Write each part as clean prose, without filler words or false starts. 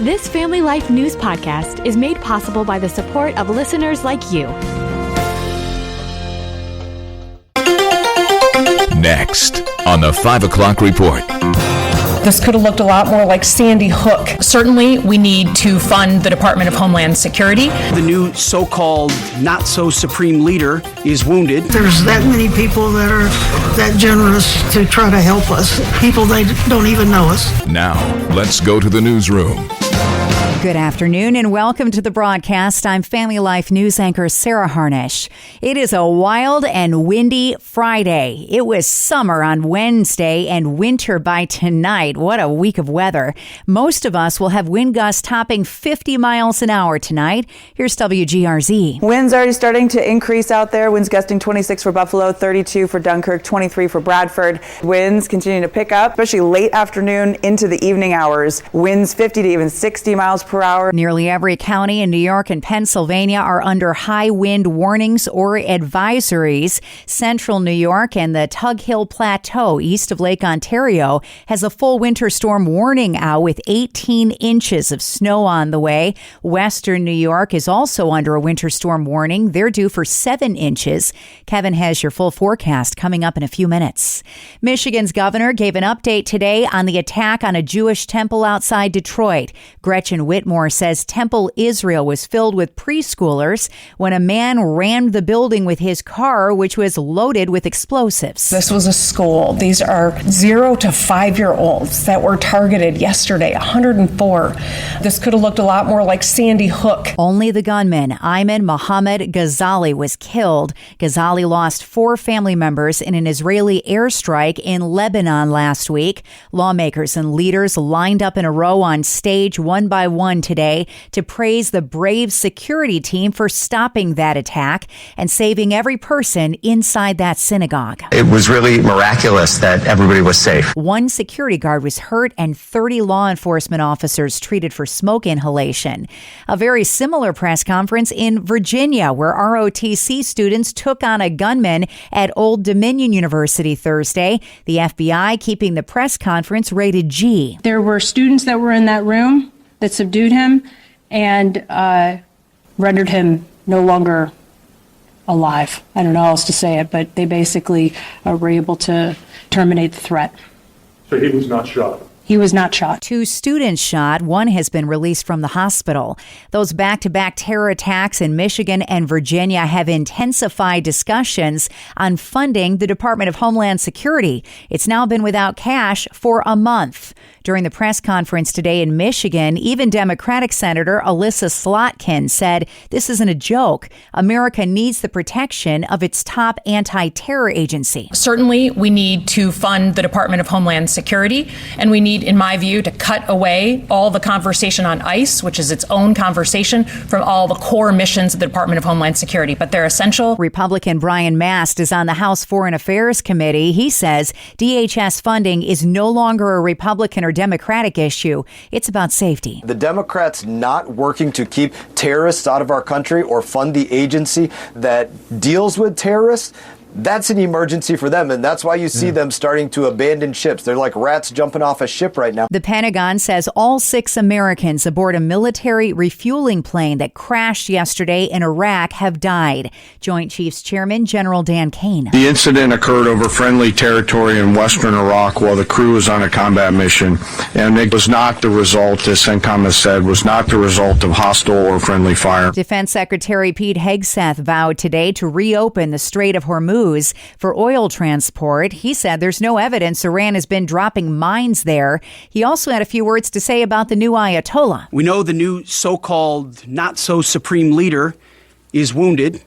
This Family Life News podcast is made possible by the support of listeners like you. Next on the 5 o'clock report. This could have looked a lot more like Sandy Hook. Certainly, we need to fund the Department of Homeland Security. The new so-called not-so-supreme leader is wounded. There's that many people that are that generous to try to help us. People, they don't even know us. Now, let's go to the newsroom. Good afternoon and welcome to the broadcast. I'm Family Life News anchor Sarah Harnish. It is a wild and windy Friday. It was summer on Wednesday and winter by tonight. What a week of weather. Most of us will have wind gusts topping 50 miles an hour tonight. Here's WGRZ. Winds already starting to increase out there. Winds gusting 26 for Buffalo, 32 for Dunkirk, 23 for Bradford. Winds continuing to pick up, especially late afternoon into the evening hours. Winds 50 to even 60 miles per hour. Nearly every county in New York and Pennsylvania are under high wind warnings or advisories. Central New York and the Tug Hill Plateau east of Lake Ontario has a full winter storm warning out with 18 inches of snow on the way. Western New York is also under a winter storm warning. They're due for 7 inches. Kevin has your full forecast coming up in a few minutes. Michigan's governor gave an update today on the attack on a Jewish temple outside Detroit. Gretchen Whitmore says Temple Israel was filled with preschoolers when a man rammed the building with his car, which was loaded with explosives. This was a school. These are 0 to 5-year-olds that were targeted yesterday, 104. This could have looked a lot more like Sandy Hook. Only the gunman, Ayman Mohammed Ghazali, was killed. Ghazali lost 4 family members in an Israeli airstrike in Lebanon last week. Lawmakers and leaders lined up in a row on stage one by one today to praise the brave security team for stopping that attack and saving every person inside that synagogue. It was really miraculous that everybody was safe. 1 security guard was hurt and 30 law enforcement officers treated for smoke inhalation. A very similar press conference in Virginia, where ROTC students took on a gunman at Old Dominion University Thursday. The FBI keeping the press conference rated G. There were students that were in that room that subdued him and rendered him no longer alive. I don't know how else to say it, but they basically were able to terminate the threat. So he was not shot? He was not shot. 2 students shot. 1 has been released from the hospital. Those back-to-back terror attacks in Michigan and Virginia have intensified discussions on funding the Department of Homeland Security. It's now been without cash for a month. During the press conference today in Michigan, even Democratic Senator Alyssa Slotkin said this isn't a joke. America needs the protection of its top anti-terror agency. Certainly, we need to fund the Department of Homeland Security, and we need, in my view, to cut away all the conversation on ICE, which is its own conversation, from all the core missions of the Department of Homeland Security, but they're essential. Republican Brian Mast is on the House Foreign Affairs Committee. He says DHS funding is no longer a Republican or Democratic issue. It's about safety. The Democrats not working to keep terrorists out of our country or fund the agency that deals with terrorists, that's an emergency for them, and that's why you see them starting to abandon ships. They're like rats jumping off a ship right now. The Pentagon says all 6 Americans aboard a military refueling plane that crashed yesterday in Iraq have died. Joint Chiefs Chairman General Dan Kane. The incident occurred over friendly territory in western Iraq while the crew was on a combat mission, and it was not the result, as CENTCOM has said, was not the result of hostile or friendly fire. Defense Secretary Pete Hegseth vowed today to reopen the Strait of Hormuz for oil transport. He said there's no evidence Iran has been dropping mines there. He also had a few words to say about the new Ayatollah. We know the new so-called not-so-supreme leader is wounded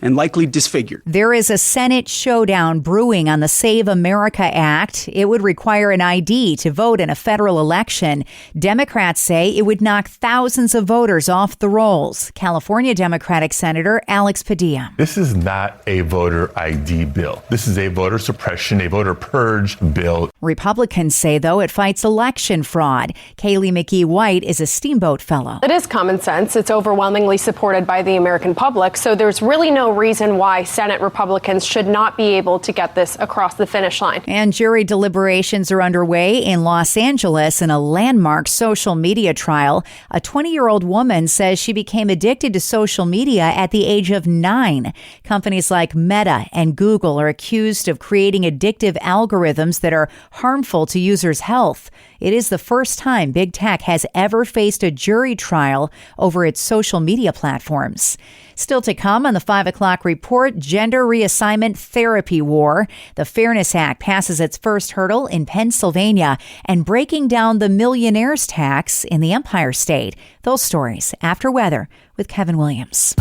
and likely disfigured. There is a Senate showdown brewing on the Save America Act. It would require an ID to vote in a federal election. Democrats say it would knock thousands of voters off the rolls. California Democratic Senator Alex Padilla. This is not a voter ID bill. This is a voter suppression, a voter purge bill. Republicans say, though, it fights election fraud. Kaylee McGee White is a Steamboat fellow. It is common sense. It's overwhelmingly supported by the American public, so there's really no no reason why Senate Republicans should not be able to get this across the finish line. And jury deliberations are underway in Los Angeles in a landmark social media trial. A 20-year-old woman says she became addicted to social media at the age of 9. Companies like Meta and Google are accused of creating addictive algorithms that are harmful to users' health. It is the first time big tech has ever faced a jury trial over its social media platforms. Still to come on the 5 o'clock report, gender reassignment therapy war. The Fairness Act passes its first hurdle in Pennsylvania and breaking down the millionaire's tax in the Empire State. Those stories after weather with Kevin Williams.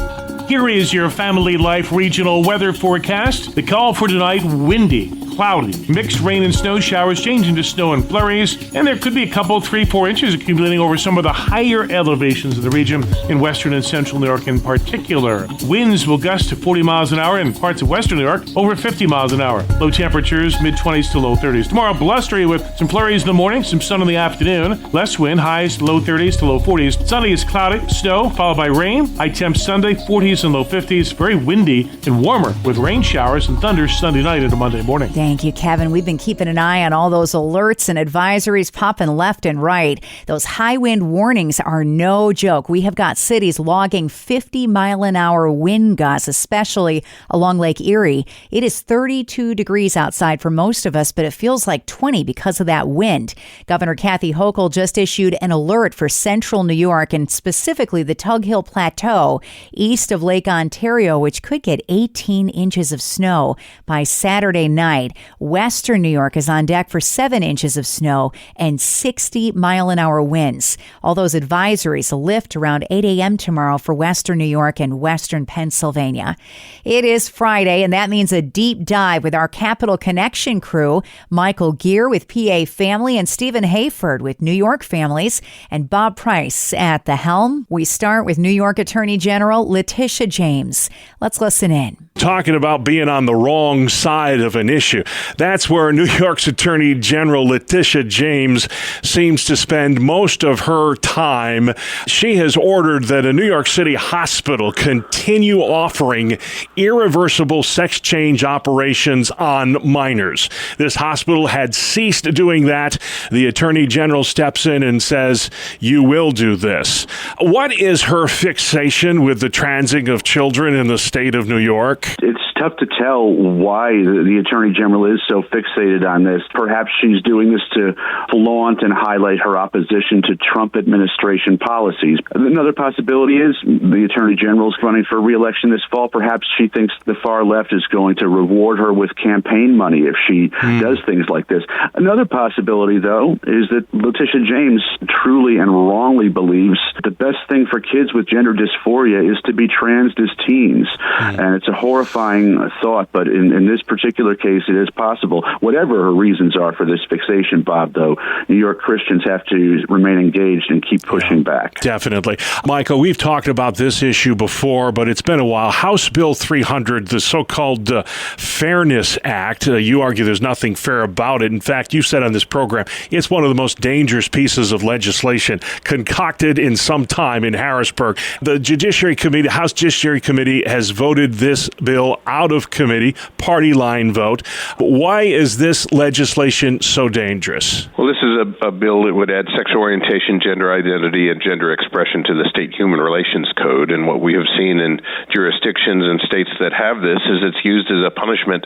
Here is your Family Life regional weather forecast. The call for tonight, windy, cloudy, mixed rain and snow showers changing to snow and flurries, and there could be a couple, 3-4 inches accumulating over some of the higher elevations of the region in western and central New York in particular. Winds will gust to 40 miles an hour in parts of western New York, over 50 miles an hour. Low temperatures, mid-20s to low 30s. Tomorrow, blustery with some flurries in the morning, some sun in the afternoon, less wind, highs low 30s to low 40s. Sunday is cloudy, snow, followed by rain. High temps Sunday, 40s and low 50s. Very windy and warmer with rain showers and thunder Sunday night into Monday morning. Thank you, Kevin. We've been keeping an eye on all those alerts and advisories popping left and right. Those high wind warnings are no joke. We have got cities logging 50-mile-an-hour wind gusts, especially along Lake Erie. It is 32 degrees outside for most of us, but it feels like 20 because of that wind. Governor Kathy Hochul just issued an alert for central New York and specifically the Tug Hill Plateau east of Lake Ontario, which could get 18 inches of snow by Saturday night. Western New York is on deck for 7 inches of snow and 60-mile-an-hour winds. All those advisories lift around 8 a.m. tomorrow for Western New York and Western Pennsylvania. It is Friday, and that means a deep dive with our Capital Connection crew, Michael Gear with PA Family and Stephen Hayford with New York Families, and Bob Price at the helm. We start with New York Attorney General Letitia James. Let's listen in. Talking about being on the wrong side of an issue. That's where New York's Attorney General Letitia James seems to spend most of her time. She has ordered that a New York City hospital continue offering irreversible sex change operations on minors. This hospital had ceased doing that. The Attorney General steps in and says, you will do this. What is her fixation with the transing of children in the state of New York? It's tough to tell why the Attorney General is so fixated on this. Perhaps she's doing this to flaunt and highlight her opposition to Trump administration policies. Another possibility is the Attorney General is running for re-election this fall. Perhaps she thinks the far left is going to reward her with campaign money if she does things like this. Another possibility, though, is that Letitia James truly and wrongly believes the best thing for kids with gender dysphoria is to be transed as teens. And it's a horrifying thought, but in this particular case, it is possible. Whatever her reasons are for this fixation, Bob, though, New York Christians have to remain engaged and keep pushing back. Definitely. Michael, we've talked about this issue before, but it's been a while. House Bill 300, the so-called Fairness Act, you argue there's nothing fair about it. In fact, you said on this program, it's one of the most dangerous pieces of legislation concocted in some time in Harrisburg. The Judiciary Committee, House Judiciary Committee has voted this bill out of committee, party line vote. Why is this legislation so dangerous? Well, this is a bill that would add sexual orientation, gender identity, and gender expression to the state human relations code. And what we have seen in jurisdictions and states that have this is it's used as a punishment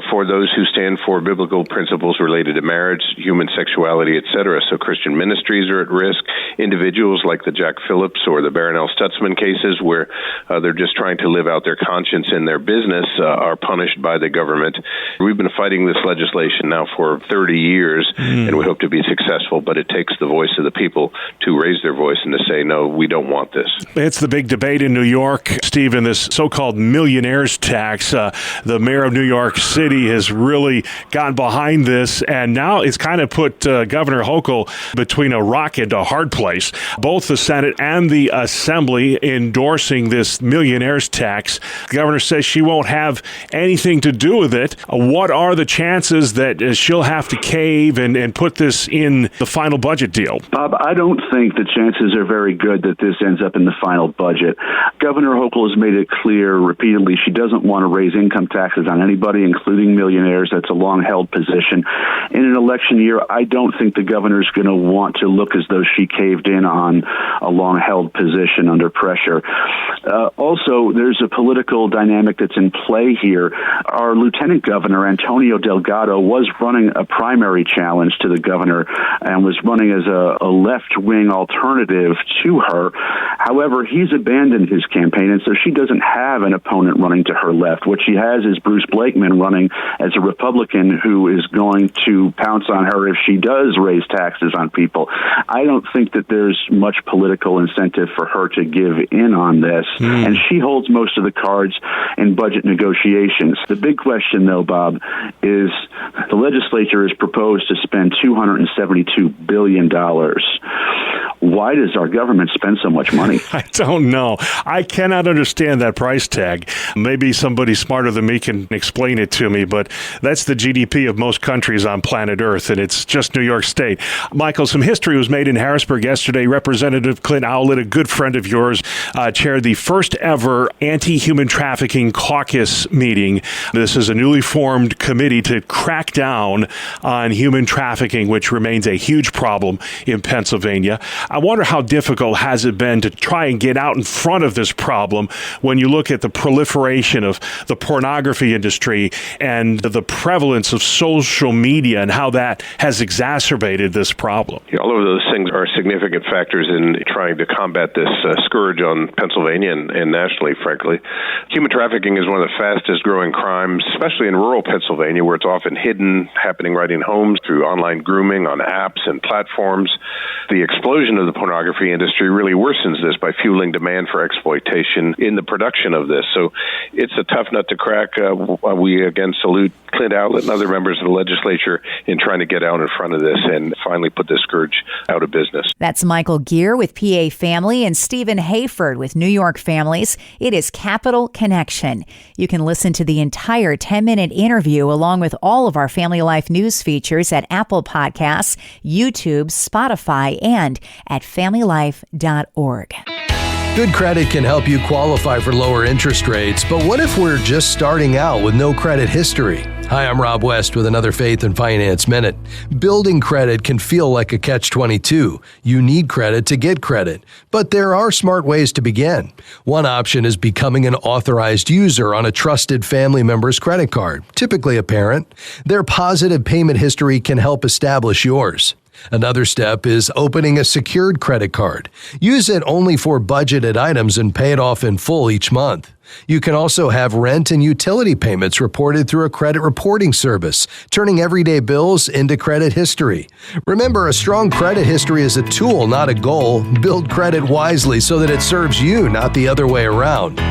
for those who stand for biblical principles related to marriage, human sexuality, etc. So Christian ministries are at risk. Individuals like the Jack Phillips or the Barronelle Stutzman cases where they're just trying to live out their conscience in their business are punished by the government. We've been fighting this legislation now for 30 years, and we hope to be successful, but it takes the voice of the people to raise their voice and to say, no, we don't want this. It's the big debate in New York, Stephen, this so-called millionaire's tax. The mayor of New York City has really gotten behind this, and now it's kind of put Governor Hochul between a rock and a hard place. place. Both the Senate and the Assembly endorsing this millionaires tax. The governor says she won't have anything to do with it. What are the chances that she'll have to cave and put this in the final budget deal? Bob, I don't think the chances are very good that this ends up in the final budget. Governor Hochul has made it clear repeatedly she doesn't want to raise income taxes on anybody, including millionaires. That's a long-held position. In an election year, I don't think the governor's going to want to look as though she caved in on a long-held position under pressure. Also, there's a political dynamic that's in play here. Our lieutenant governor, Antonio Delgado, was running a primary challenge to the governor and was running as a left-wing alternative to her. However, he's abandoned his campaign, and so she doesn't have an opponent running to her left. What she has is Bruce Blakeman running as a Republican who is going to pounce on her if she does raise taxes on people. I don't think that there's much political incentive for her to give in on this, and she holds most of the cards in budget negotiations. The big question, though, Bob, is the legislature has proposed to spend $272 billion. Why does our government spend so much money? I don't know. I cannot understand that price tag. Maybe somebody smarter than me can explain it to me, but that's the GDP of most countries on planet Earth, and it's just New York State. Michael, some history was made in Harrisburg yesterday. Representative Clint Owlett, a good friend of yours, chaired the first ever anti-human trafficking caucus meeting. This is a newly formed committee to crack down on human trafficking, which remains a huge problem in Pennsylvania. I wonder how difficult has it been to try and get out in front of this problem when you look at the proliferation of the pornography industry and the prevalence of social media and how that has exacerbated this problem. All of those things are significant factors in trying to combat this scourge on Pennsylvania and nationally, frankly. Human trafficking is one of the fastest growing crimes, especially in rural Pennsylvania, where it's often hidden, happening right in homes through online grooming on apps and platforms. The explosion of the pornography industry really worsens this by fueling demand for exploitation in the production of this. So it's a tough nut to crack. We again salute Clint Owlett and other members of the legislature in trying to get out in front of this and finally put this scourge out of business. That's Michael Gear with PA Family and Stephen Hayford with New York Families. It is Capital Connection. You can listen to the entire 10-minute interview along with all of our Family Life news features at Apple Podcasts, YouTube, Spotify, and at familylife.org. Good credit can help you qualify for lower interest rates, but what if we're just starting out with no credit history? Hi, I'm Rob West with another Faith and Finance Minute. Building credit can feel like a catch-22. You need credit to get credit, but there are smart ways to begin. One option is becoming an authorized user on a trusted family member's credit card, typically a parent. Their positive payment history can help establish yours. Another step is opening a secured credit card. Use it only for budgeted items and pay it off in full each month. You can also have rent and utility payments reported through a credit reporting service, turning everyday bills into credit history. Remember, a strong credit history is a tool, not a goal. Build credit wisely so that it serves you, not the other way around.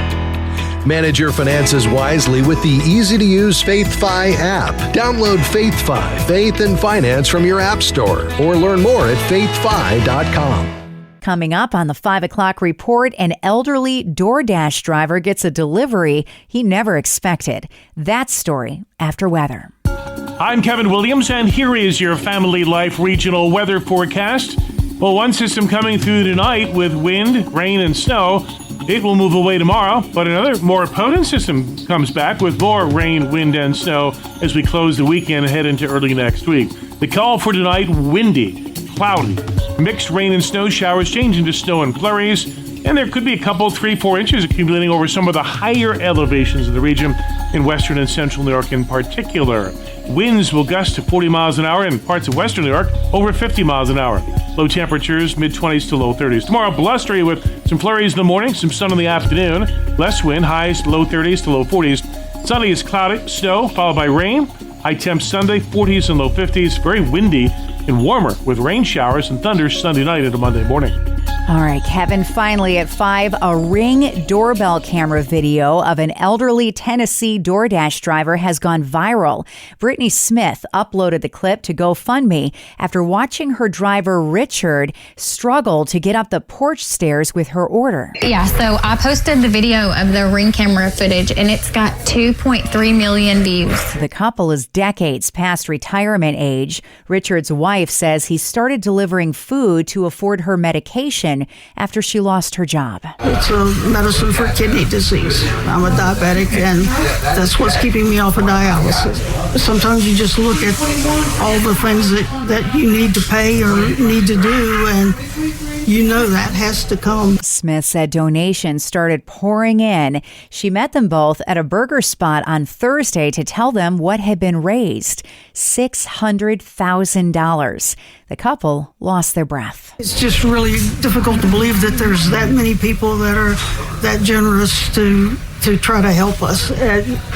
Manage your finances wisely with the easy-to-use FaithFi app. Download FaithFi, Faith and Finance from your app store, or learn more at faithfi.com. Coming up on the 5 o'clock report, an elderly DoorDash driver gets a delivery he never expected. That story after weather. I'm Kevin Williams, and here is your Family Life regional weather forecast. Well, one system coming through tonight with wind, rain, and snow. It will move away tomorrow, but another more potent system comes back with more rain, wind, and snow as we close the weekend and head into early next week. The call for tonight, windy, cloudy, mixed rain and snow showers changing to snow and flurries, and there could be a couple, 3-4 inches accumulating over some of the higher elevations of the region in western and central New York in particular. Winds will gust to 40 miles an hour in parts of western New York, over 50 miles an hour. Low temperatures, mid-20s to low 30s. Tomorrow, blustery with some flurries in the morning, some sun in the afternoon. Less wind, highs low 30s to low 40s. Sunday is cloudy, snow, followed by rain. High temps Sunday, 40s and low 50s. Very windy and warmer with rain showers and thunder Sunday night into Monday morning. All right, Kevin, finally at 5, a Ring doorbell camera video of an elderly Tennessee DoorDash driver has gone viral. Brittany Smith uploaded the clip to GoFundMe after watching her driver, Richard, struggle to get up the porch stairs with her order. Yeah, so I posted the video of the Ring camera footage, and it's got 2.3 million views. The couple is decades past retirement age. Richard's wife says he started delivering food to afford her medication after she lost her job. It's a medicine for kidney disease. I'm a diabetic, and that's what's keeping me off of dialysis. Sometimes you just look at all the things that you need to pay or need to do, and you know that has to come. Smith said donations started pouring in. She met them both at a burger spot on Thursday to tell them what had been raised, $600,000. The couple lost their breath. It's just really difficult to believe that there's that many people that are that generous to try to help us.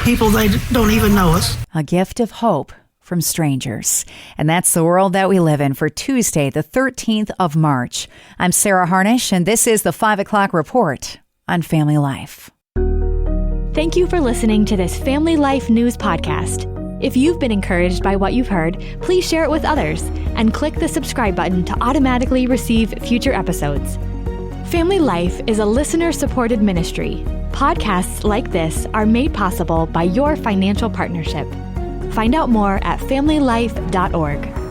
People, they don't even know us. A gift of hope from strangers. And that's the world that we live in for Tuesday, the 13th of March. I'm Sarah Harnish, and this is the 5 o'clock report on Family Life. Thank you for listening to this Family Life News podcast. If you've been encouraged by what you've heard, please share it with others and click the subscribe button to automatically receive future episodes. Family Life is a listener-supported ministry. Podcasts like this are made possible by your financial partnership. Find out more at familylife.org.